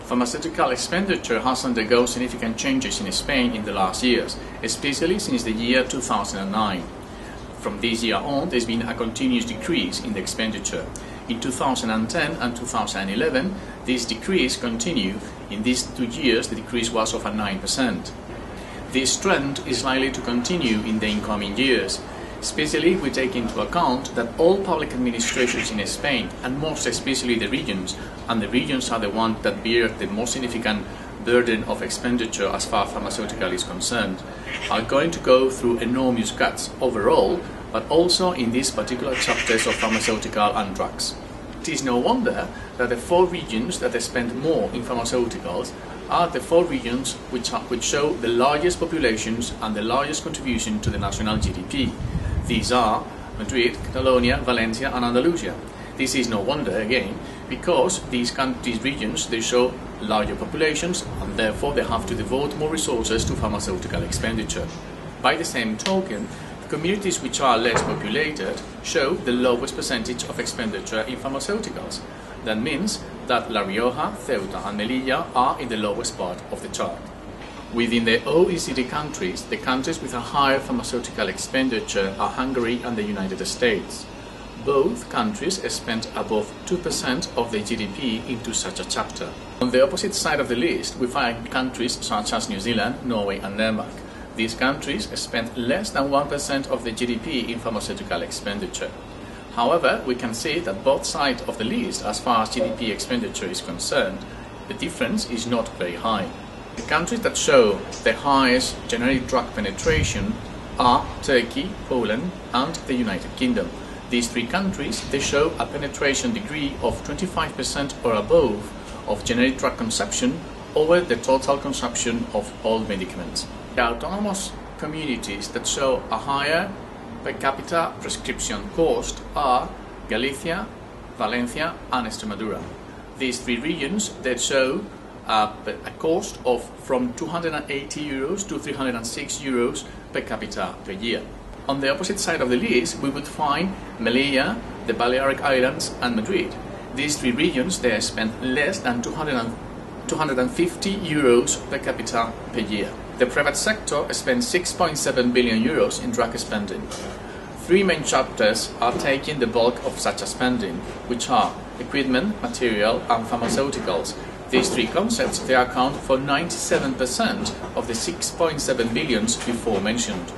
Pharmaceutical expenditure has undergone significant changes in Spain in the last years, especially since the year 2009. From this year on, there's been a continuous decrease in the expenditure. In 2010 and 2011, this decrease continued. In these 2 years, the decrease was of 9%. This trend is likely to continue in the incoming years, especially if we take into account that all public administrations in Spain, and most especially the regions, and the regions are the ones that bear the most significant burden of expenditure as far as pharmaceutical is concerned, are going to go through enormous cuts overall, but also in these particular chapters of pharmaceutical and drugs. It is no wonder that the 4 regions that spend more in pharmaceuticals are the 4 regions which show the largest populations and the largest contribution to the national GDP. These are Madrid, Catalonia, Valencia and Andalusia. This is no wonder again, because these regions, they show larger populations and therefore they have to devote more resources to pharmaceutical expenditure. By the same token, communities which are less populated show the lowest percentage of expenditure in pharmaceuticals. That means that La Rioja, Ceuta and Melilla are in the lowest part of the chart. Within the OECD countries, the countries with a higher pharmaceutical expenditure are Hungary and the United States. Both countries spend above 2% of their GDP into such a chapter. On the opposite side of the list, we find countries such as New Zealand, Norway and Denmark. These countries spend less than 1% of their GDP in pharmaceutical expenditure. However, we can see that both sides of the list, as far as GDP expenditure is concerned, the difference is not very high. The countries that show the highest generic drug penetration are Turkey, Poland and the United Kingdom. These 3 countries, they show a penetration degree of 25% or above of generic drug consumption over the total consumption of all medicaments. The autonomous communities that show a higher per capita prescription cost are Galicia, Valencia and Extremadura. These 3 regions that show a cost of from 280 euros to 306 euros per capita per year. On the opposite side of the list, we would find Melilla, the Balearic Islands and Madrid. These 3 regions, they spend less than 250 euros per capita per year. The private sector spends 6.7 billion euros in drug spending. 3 main chapters are taking the bulk of such a spending, which are equipment, material and pharmaceuticals. These 3 concepts, they account for 97% of the 6.7 billions before mentioned.